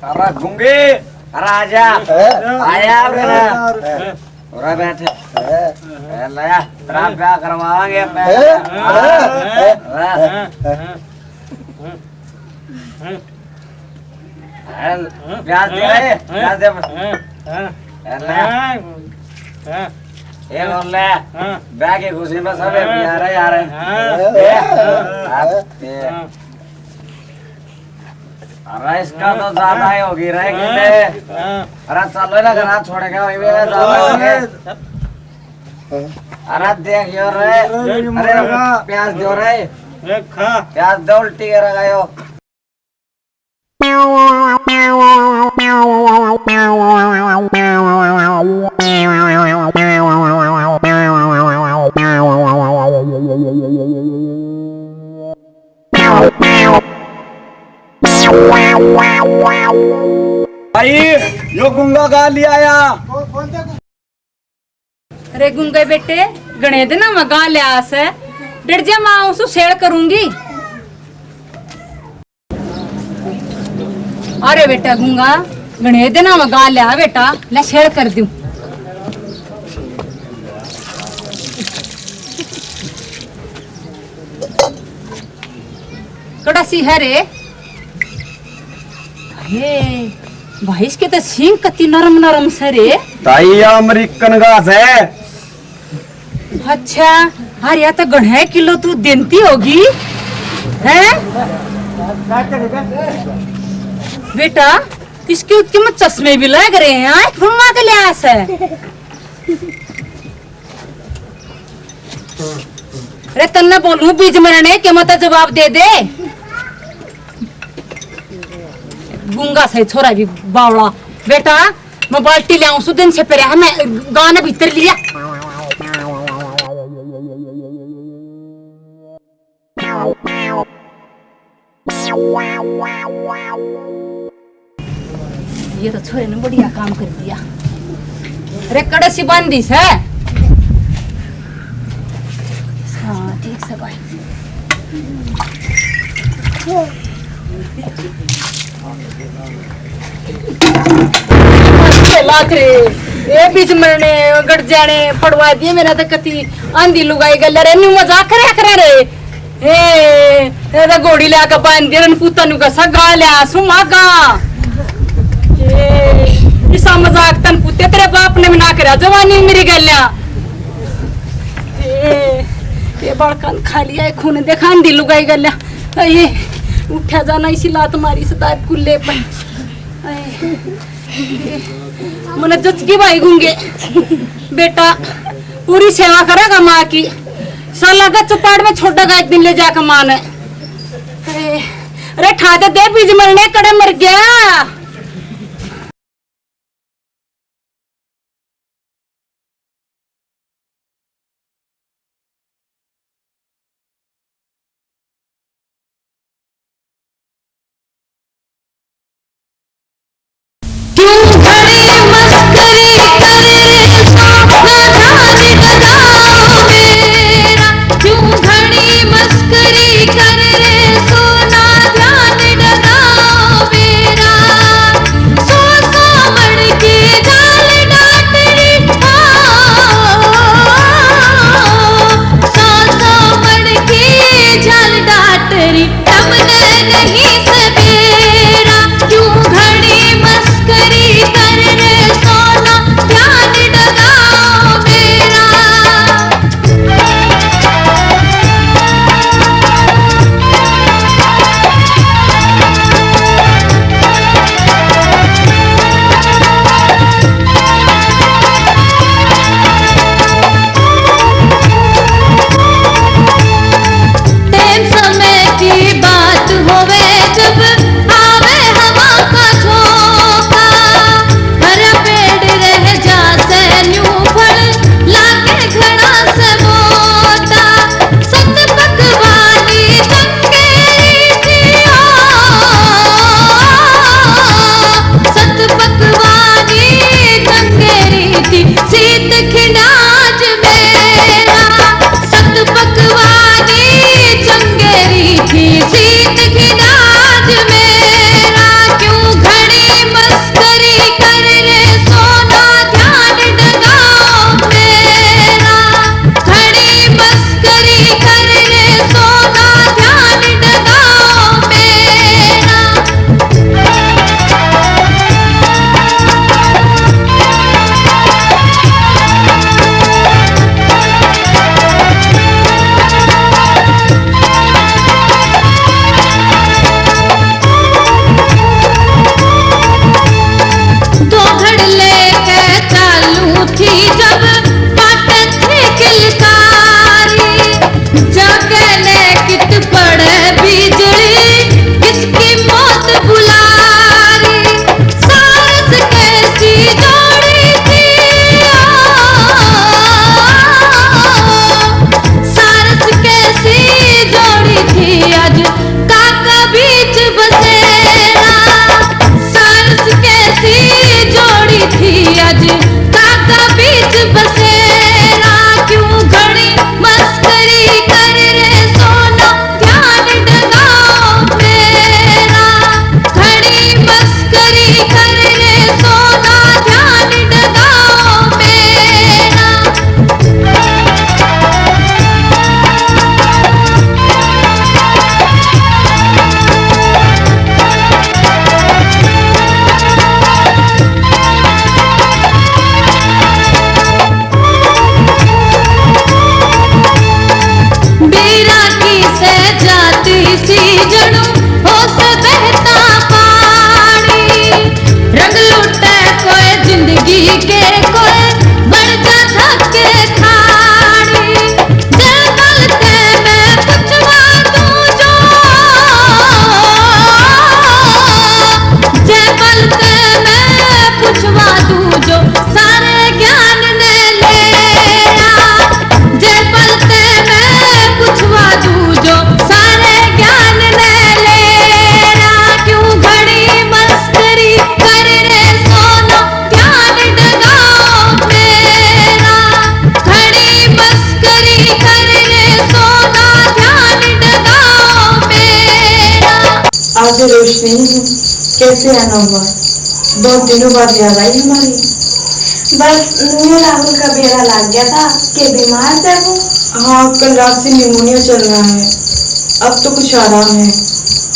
अरे गूंगे, अरे आजा, आया मेरा, उरा बैठे, लाया, तेरा ब्याह करवाएंगे प्याज दे रहे, प्याज दे, ये बोल ले, ब्याह की खुशी में सब यार अरे इसका तो ज्यादा ही होगी रहे कितने अरे चलो ना घर छोड़ेगा वही भी अरे देखियो रे अरे प्याज दो रे प्याज दो उल्टी कर गयो भाई यो गुंगा गा लिया आया अरे गुंगे बेटे गणे देना मैं गा लिया से डर जा मां उसको शेड़ करूंगी अरे बेटा गुंगा गणे देना मैं गा लिया बेटा ले शेड़ कर दूं कड़ा सी है रे भाई इसके तो सींग कति नरम नरम से रे ताई अमेरिकन घास है अच्छा अरे या तो गढ़े किलो तू देती होगी हैं बेटा इसके उत्के में चश्मे भी लग रहे हैं आँख घुमा के ले आस है अरे तन्ना बोलूं बीज मरने के मत जवाब दे दे गुंगा से छोरा भी बावड़ा बेटा मैं बाल्टी ले आऊं सुदिन से पहले हमें गाना भीतर लिया ये तो छोरे ने बढ़िया काम कर दिया अरे कड़सी बांधी से हाँ ठीक से भाई ए बीच मरने गड़ जाने पड़वा दिए मेरा तो कति आंधी लुगाई गल रे न्यू मजाक करे रे ए तो घोड़ी ले के बांध दे रन पुता नु का सगा ले सुमागा ए इसा मजाक तन पुते तेरे बाप ने ना करा जवानी मेरी गल्या ए बड़कन खा लिया खून देखा आंधी लुगाई गल्या ये उठा जाना इसी लात मारी से ताप कुल्ले पर मने जचकी भाई गुंगे बेटा पूरी सेवा करेगा माँ की साला का चपाट में छोटा का एक दिन ले जाकर माँ ने अरे ठाते दे बीज मरने कड़े मर गया कर रे सोना ध्यान डगाओ मेरा होश नहीं है, कैसे आना हुआ? बहुत दिनों बाद याद आई हमारी। बस मुझे राहुल का बेड़ा लग गया था कि बीमार थे वो। हाँ, कल रात से निमोनिया चल रहा है, अब तो कुछ आराम है।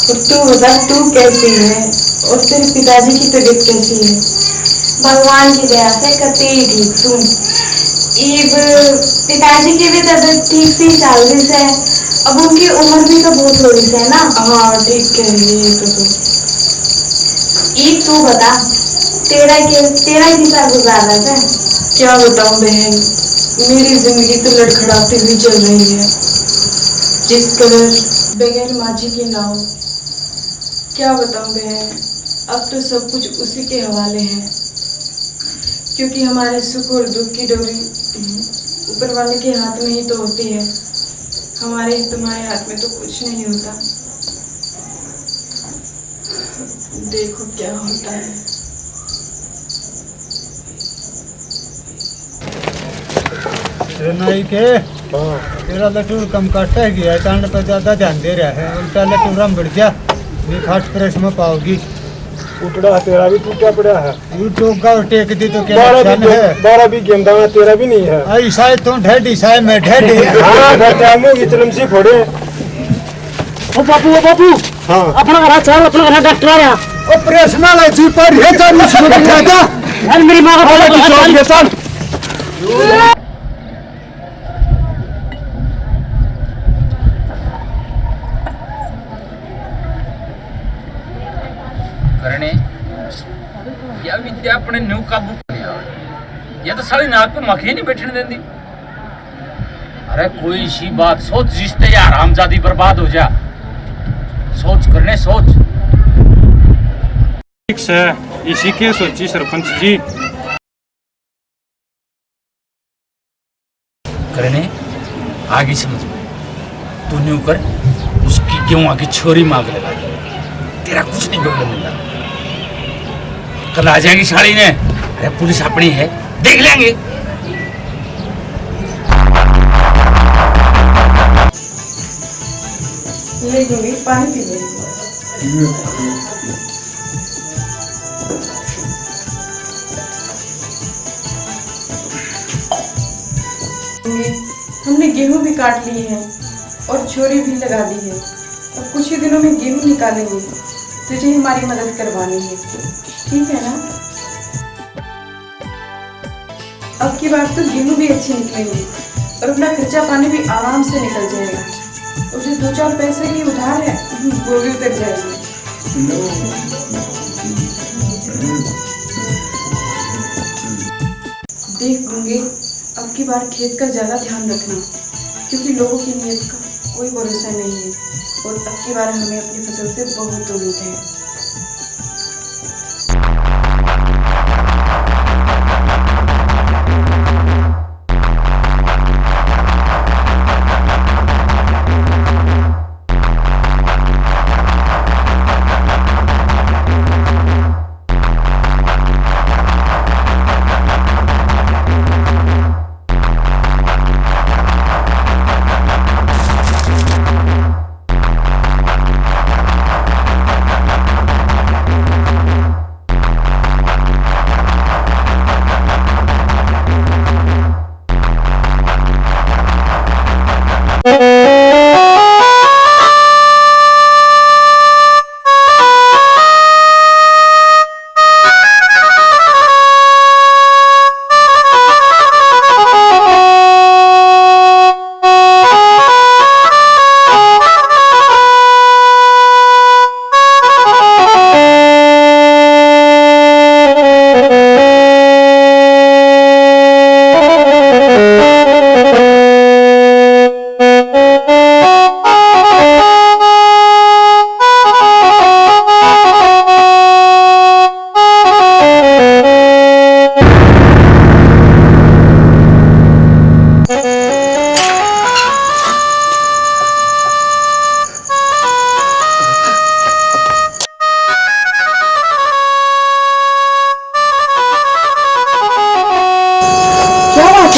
और तू बता, तू कैसी है और तेरे पिताजी की तबीयत कैसी है? भगवान की दया से कति ठीक हूँ। इब पिताजी की भी तबीयत ठीक सी चल रही है। अब उनकी उम्र भी तो बहुत हो रही है ना। हाँ ठीक कह रही है तो। ईब तू बता, तेरा किसा गुजारा है? क्या बताऊं बहन, मेरी जिंदगी तो लड़खड़ाती हुई चल रही है, जिस कदर बगैर माझी की नाव। क्या बताऊं बहन, अब तो सब कुछ उसी के हवाले है, क्योंकि हमारे सुख और दुख की डोरी ऊपर वाले के हाथ में ही तो होती है। हमारे तुम्हारे हाथ में तो कुछ नहीं होता। देखो क्या होता है। नाई के तेरा लटूर कम काटता है गया, चांद पर ज्यादा ध्यान दे रहा है, उल्टा लटूरा बढ़ गया, ये फास्ट प्रेस में पाओगी। टुकड़ा तेरा भी टूटा पड़ा है। ये टोका और टेक दी तो क्या नुकसान है? 12 भी गेंदा में तेरा भी नहीं है। ऐसा है तो ढेडी सा है, मैं ढेडी। हाँ घर जाऊंगे इतलम से फोड़े। ओ बापू हाँ अपना घर चल, अपना घर डॉक्टर आया। ओ प्रेस में लची पर है तो मुझे बैठा था। यार मेरी मां का बोला चल करने या विद्या अपने न्यू काबू कर या तो सारी नाक पे मक्खी नहीं बैठने देती। अरे कोई सी बात सोच जिसते यार हमजादी बर्बाद हो जा। सोच करने सोच। ठीक है, इसी के सोची सरपंच जी। करने आगे समझ में तू न्यू कर, उसकी क्यों आगे छोरी मांग लगा, तेरा कुछ नहीं बिगड़ने मिला। कल आ जाएगी साड़ी ने, अरे पुलिस अपनी है, देख लेंगे। ले दूंगी, पानी पी ले। हमने गेहूं भी काट लिए हैं और छोरी भी लगा दी है। अब कुछ ही दिनों में गेहूं निकालेंगे, तुझे हमारी मदद करवानी है, ठीक है ना? अब की बार तो गेहूं भी अच्छे निकलेंगे और अपना खर्चा पानी भी आराम से निकल जाएगा। और जो 2-4 पैसे की उधार है वो भी उतर जाएगी। देख लूंगी, अब की बार खेत का ज्यादा ध्यान रखना, क्योंकि लोगों की नीयत का कोई भरोसा नहीं है और अब की बार हमें अपनी फसल से बहुत उम्मीद है।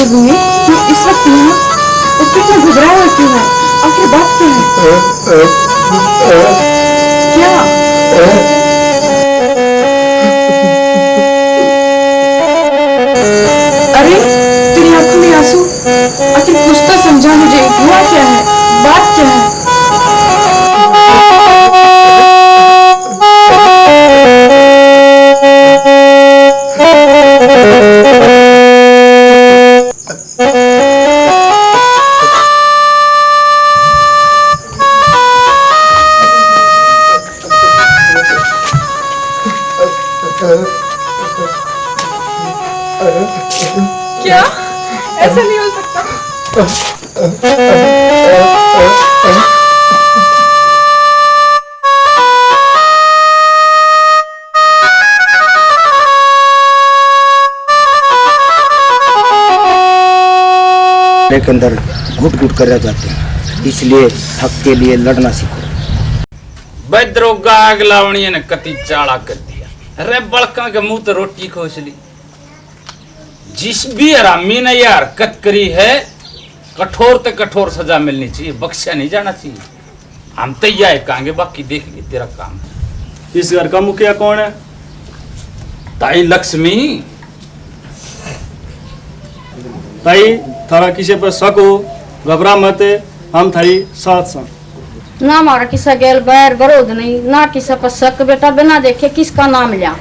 हुए तू इस वक्त यहाँ और कितना घबराया क्यों है? आखिर बात क्या है? क्या अरे तेरी आंखों में आंसू, आखिर कुछ तो समझा मुझे, हुआ क्या है, बात क्या है? क्या ऐसा नहीं हो सकता? के अंदर घुट घुट कर रह जाते हैं, इसलिए हक के लिए लड़ना सीखो। बद्रोगा आग लावणी ने कति चाला कर दिया। अरे बड़का के मुंह तो रोटी खोसली। जिस भी हरामी ने यह हरकत करी है, कठोर से कठोर सजा मिलनी चाहिए, बख्शा नहीं जाना चाहिए। हम तो यह कहेंगे, बाकी देख लिए तेरा काम। इस घर का मुखिया कौन है? ताई लक्ष्मी। ताई थारा किसी पर शक हो, घबरा मत, हम थारी साथ साथ। ना हमारा किसा गैल बैर बरोध नहीं, ना किसा पर शक, बेटा बिना देखे किसका नाम लिया।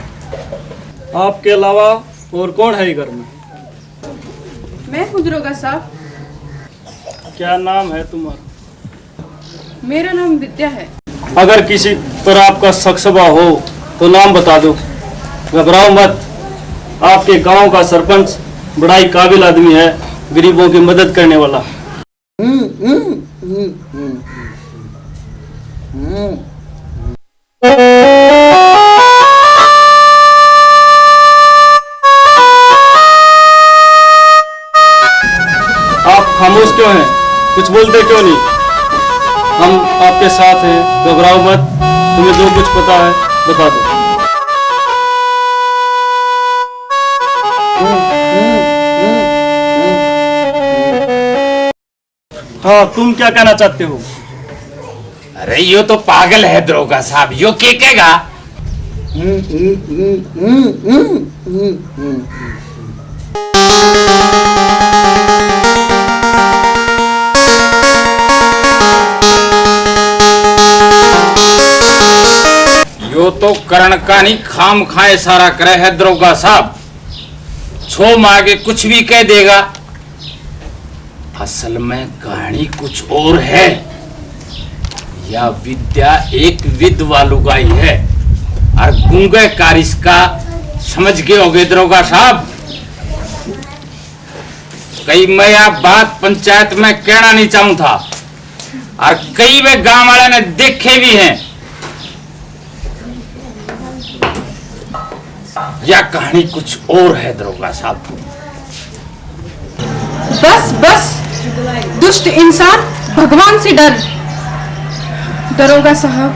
आपके अलावा और कौन है घर में? मैं हूँ दरोगा साहब। क्या नाम है तुम्हारा? मेरा नाम विद्या है। अगर किसी पर आपका शक शबा हो तो नाम बता दो, घबराओ मत। आपके गांव का सरपंच बड़ा ही काबिल आदमी है, गरीबों की मदद करने वाला। आप खामोश क्यों हैं? कुछ बोलते क्यों नहीं? हम आपके साथ हैं, घबराओ मत। तुम्हें जो कुछ पता है बता दो। हाँ, तुम क्या कहना चाहते हो? अरे यो तो पागल है दरोगा साहब, यो क्या कहेगा? यो तो करण का नहीं खाम खाए सारा करे है दरोगा साहब। छो मांगे कुछ भी कह देगा। असल में कहानी कुछ और है। यह विद्या एक विधवा लुगाई है और गूंगे कारिस का समझ गए होगे दरोगा साहब। कई मैं यह बात पंचायत में कहना नहीं चाहूं था और कई वे गांव वाले ने देखे भी हैं। यह कहानी कुछ और है दरोगा साहब। बस बस, दुष्ट इंसान भगवान से डर। दरोगा साहब,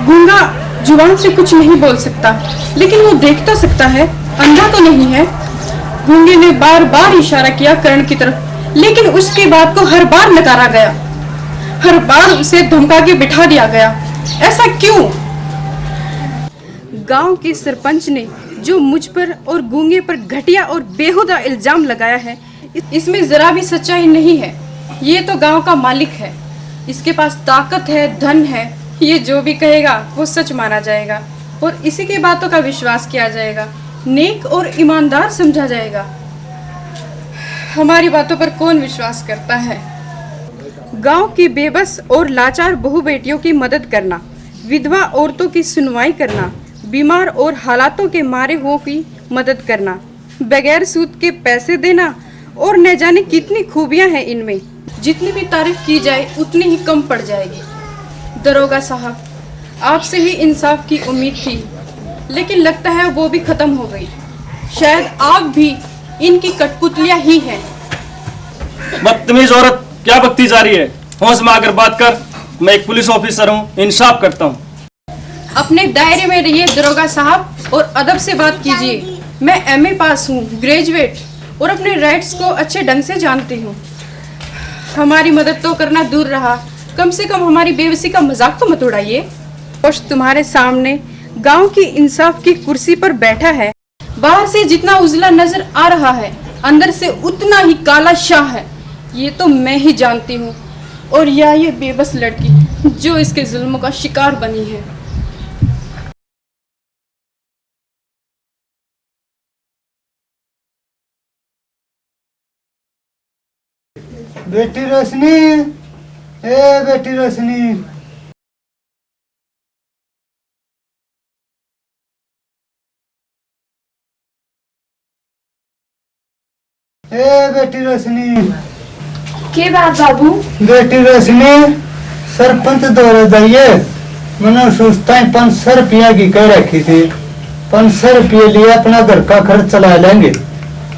गूंगा जुबान से कुछ नहीं बोल सकता, लेकिन वो देख तो सकता है, अंधा तो नहीं है। गूंगे ने बार बार इशारा किया करण की तरफ, लेकिन उसकी बात को हर बार नकारा गया, हर बार उसे धमका के बिठा दिया गया। ऐसा क्यों? गांव के सरपंच ने जो मुझ पर और गूंगे पर घटिया और बेहुदा इल्जाम लगाया है, इसमें जरा भी सच्चाई नहीं है। ये तो गांव का मालिक है, इसके पास ताकत है, धन है। ये जो भी कहेगा वो सच माना जाएगा और इसी की बातों का विश्वास किया जाएगा, नेक और ईमानदार समझा जाएगा। हमारी बातों पर कौन विश्वास करता है? गांव की बेबस और लाचार बहू बेटियों की मदद करना, विधवा औरतों की सुनवाई करना, बीमार और हालातों के मारे हुओं की मदद करना, बगैर सूद के पैसे देना और न जाने कितनी खूबियां हैं इनमें। जितनी भी तारीफ की जाए उतनी ही कम पड़ जाएगी। दरोगा साहब, आपसे ही इंसाफ की उम्मीद थी, लेकिन लगता है वो भी खत्म हो गई। शायद आप भी इनकी कठपुतलियां ही हैं। बदतमीज औरत, क्या बकती जा रही है? होश में आकर बात कर। मैं एक पुलिस ऑफिसर हूँ, इंसाफ करता हूँ। अपने दायरे में रहिए दरोगा साहब और अदब से बात कीजिए। मैं एमए पास हूँ, ग्रेजुएट, और अपने राइट्स को अच्छे ढंग से जानती हूँ। हमारी मदद तो करना दूर रहा, कम से कम हमारी बेबसी का मजाक तो मत उड़ाइए। सरपंच तुम्हारे सामने गांव की इंसाफ की कुर्सी पर बैठा है। बाहर से जितना उजला नजर आ रहा है, अंदर से उतना ही काला शाह है। ये तो मैं ही जानती हूँ। और या ये बेबस लड़की जो इसके जुल्म का शिकार बनी है। बेटी रोशनी, ए बेटी रोशनी, ए बेटी रोशनी। के बात बाबू? बेटी रोशनी, सरपंच दौरे जाइए। मैंने सोचता है 500 रुपया की कह रखी थी। 500 रुपये लिए अपना घर का खर्च चला लेंगे।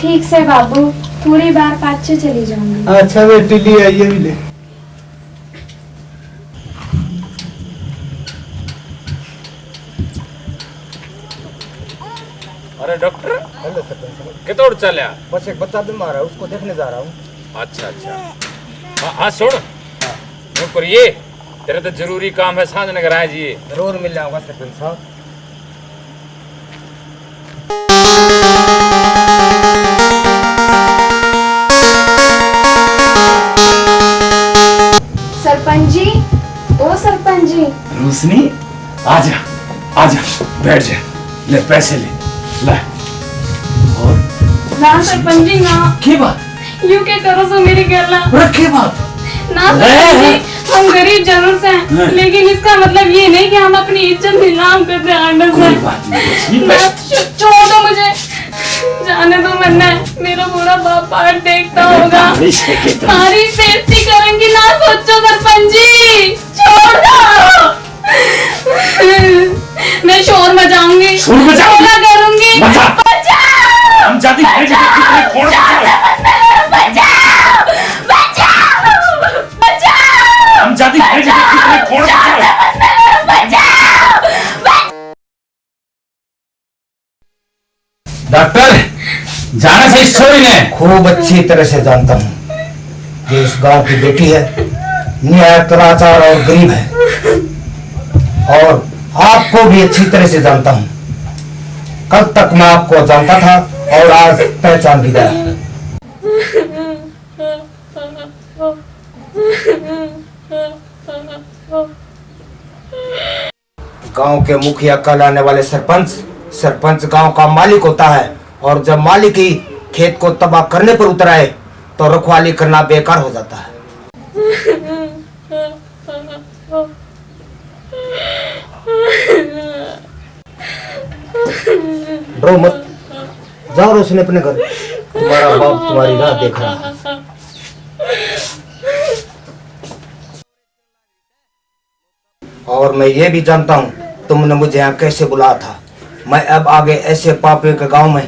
ठीक से बाबू, थोड़ी बार पाछे चली जाऊंगी। अच्छा बेटी, ले आइए भी ले। अरे डॉक्टर कितोड़ चलिया? बस एक बच्चा बीमार है, उसको देखने जा रहा हूँ। अच्छा अच्छा। हाँ सुन, नौकर ये तेरा तो जरूरी काम है, सांझ नगर आए जी। जरूर मिल जाऊंगा सरपंच साहब। सरपंच जी, ओ सरपंच जी। रोशनी आजा आजा, बैठ जा, ले पैसे ले ला। और ना सरपंच जी ना। की बात? यूं क्या करो सो मेरी गला। रखे बात ना सरपंच जी, हम गरीब जरूर से हैं, लेकिन इसका मतलब ये नहीं कि हम अपनी इज्जत नीलाम करते हैं। कोई बात नहीं। छोड़ दो मुझे, जाने दो। मरना है, मेरा पूरा बाप पार देखता होगा। हमारी सेफ्टी करेंगी ना, सोचो सरपंच जी। छोड़ दो, मैं शोर मचाऊंगी, शोर मचाओ? शोर करूंगी। हम जाती है हम जाती है डॉक्टर, जाने से स्टोरी ने खूब अच्छी तरह से जानता हूँ। ये इस गांव की बेटी है, निहायत लाचार और गरीब है। और आपको भी अच्छी तरह से जानता हूँ। कल तक मैं आपको जानता था और आज पहचान भी गया। गांव के मुखिया कहलाने वाले सरपंच गांव का मालिक होता है। और जब मालिक ही खेत को तबाह करने पर उतर आए तो रखवाली करना बेकार हो जाता है। डरो मत, जाओ रोशनी अपने घर। तुम्हारा बाप तुम्हारी राह देख रहा है। और मैं ये भी जानता हूँ तुमने मुझे यहाँ कैसे बुलाया था। मैं अब आगे ऐसे पापी के गांव में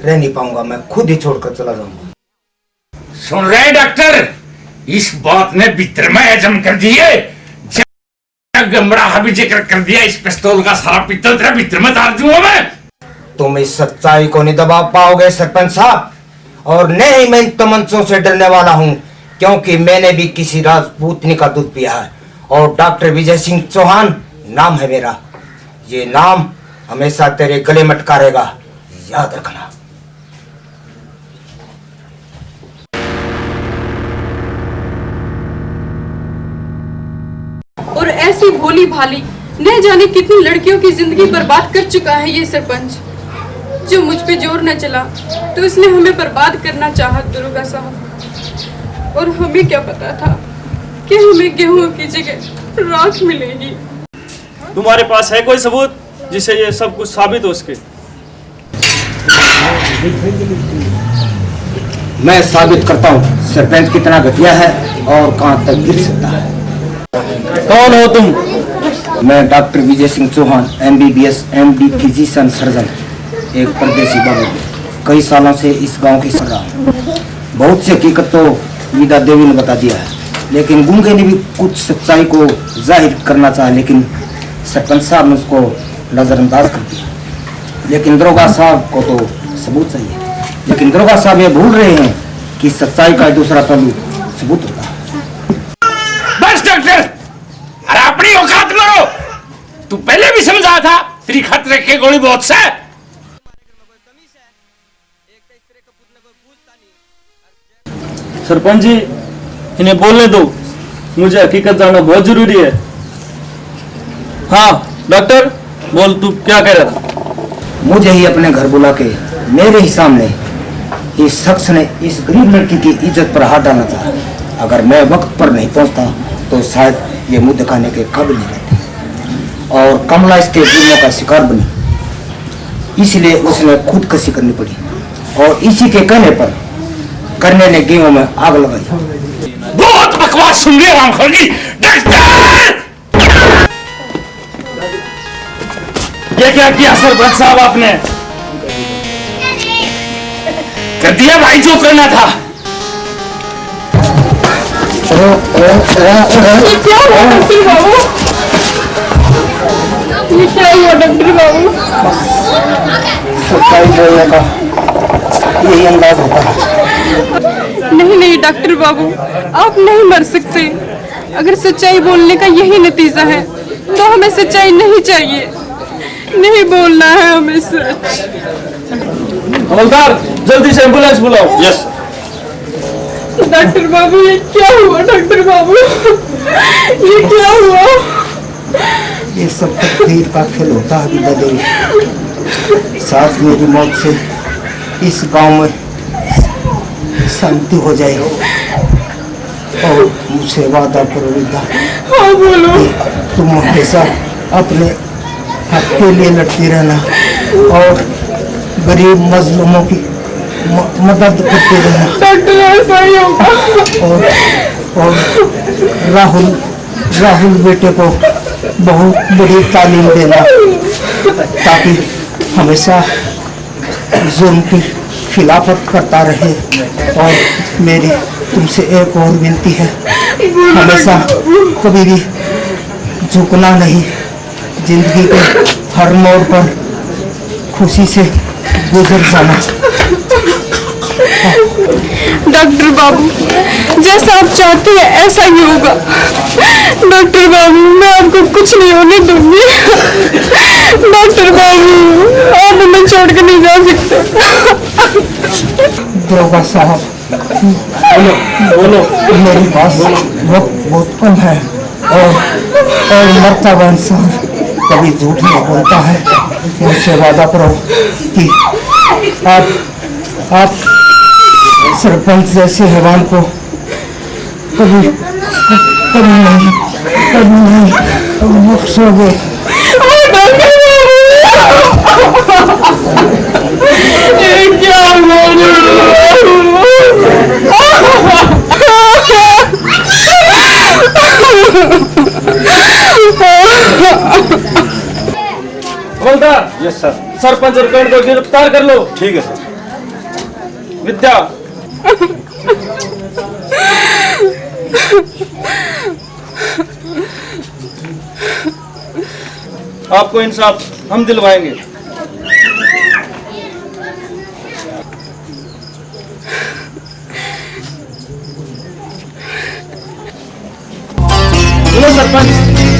रह नहीं पाऊंगा। मैं खुद ही छोड़कर चला जाऊंगा। सुन रहे डॉक्टर, इस बात ने भीतर में हजम कर दिए। गमड़ा भी जिक्र कर दिया, इस पिस्तौल का सारा पित्तल तेरा भीतर में डाल दूंगा मैं। तुम इस सच्चाई को नहीं दबा पाओगे सरपंच साहब। और नहीं, मैं इन तमंचों से डरने वाला हूँ, क्योंकि मैंने भी किसी राजपूतनी का दूध पिया है। और डॉक्टर विजय सिंह चौहान नाम है मेरा। ये नाम हमेशा तेरे गले में अटका रहेगा, याद रखना। और ऐसी भोली भाली न जाने कितनी लड़कियों की जिंदगी बर्बाद कर चुका है ये सरपंच। जो मुझ पे जोर न चला तो इसने हमें बर्बाद करना चाहा दुर्गा साहब। और हमें क्या पता था कि हमें गेहूं की जगह राख मिलेगी। तुम्हारे पास है कोई सबूत जिससे ये सब कुछ साबित हो सके? मैं साबित करता हूँ सरपंच कितना घटिया है और कहाँ तक गिर सकता है। कौन हो तुम? मैं doctor Vijay Singh Chauhan, MBBS MD physician surgeon, एक परदेसी बाबू। कई सालों से इस गांव की सर रहा हूँ। बहुत सी हकीकत तो विदा देवी ने बता दिया है, लेकिन गूंगे ने भी कुछ सच्चाई को जाहिर करना चाहा, लेकिन सरपंच साहब ने उसको नजरअंदाज कर दिया। लेकिन दरोगा साहब को तो सबूत चाहिए, लेकिन दरोगा साहब ये भूल रहे हैं कि सच्चाई का दूसरा पहलू सबूत होता है। बस डॉक्टर, अरे अपनी औकात में रहो। तू तेरी खतरे के गोली बहुत से। सरपंच जी इन्हें बोलने दो, मुझे हकीकत जानना बहुत जरूरी है। हाँ डॉक्टर बोल, तू क्या कह रहा था? मुझे ही अपने घर बुला के मेरे ही सामने इस शख्स ने इस गरीब लड़की की इज्जत पर हाथ डालना था। अगर मैं वक्त पर नहीं पहुंचता तो शायद ये मुंह दिखाने के काबिल नहीं रहते और कमला इसके जुर्मों का शिकार बनी। इसलिए उसने खुदकुशी करनी पड़ी और इसी के कहने पर करने ने गेहूं में आग लगाई। बहुत बकवास सुन रही है रामखोरी। ये क्या किया सरपंच साहब आपने? कर दिया भाई जो करना था। ये क्या हुआ डॉक्टर बाबू? ये क्या हुआ डॉक्टर बाबू? सच्चाई बोलने का यही अंदाज होता है। नहीं नहीं डॉक्टर बाबू, आप नहीं मर सकते। अगर सच्चाई बोलने का यही नतीजा है तो हमें सच्चाई नहीं चाहिए, नहीं बोलना है हमें सच। हवलदार जल्दी से एम्बुलेंस बुलाओ। यस डॉक्टर बाबू ये क्या हुआ? डॉक्टर बाबू ये क्या हुआ? ये सब तकदीर का खेल होता है विद्या देवी। साथ मेरी मौत से इस गांव में शांति हो जाएगी और मुझसे वादा करो विद्या। हाँ बोलो। तुम हमेशा अपने हक के लिए लड़ती रहना और गरीब मजलूमों की मदद करते रहना। डॉक्टर ऐसा ही होगा। और राहुल बेटे को बहुत बड़ी तालीम देना ताकि हमेशा जुल्म की खिलाफत करता रहे। और मेरी तुमसे एक और विनती है, हमेशा कभी भी झुकना नहीं। जिंदगी के हर मोड़ पर खुशी से गुजर जाना। डॉक्टर बाबू जैसा आप चाहते हैं ऐसा ही होगा। डॉक्टर बाबू मैं आपको कुछ नहीं होने दूंगी। डॉक्टर बाबू आप हमें छोड़ कर नहीं जा सकते। दरोगा साहब बोलो मेरे पास वक्त बहुत कम है और मरता हुआ इंसान कभी झूठ नहीं बोलता है। मुझसे वादा करो कि आप सरपंच जैसे हैवान को कभी नहीं बख्शोगे। हवलदार। Yes sir. सरपंच और पेड़ को गिरफ्तार कर लो। ठीक है सर। विद्या आपको इंसाफ हम दिलवाएंगे। बोलो सरपंच।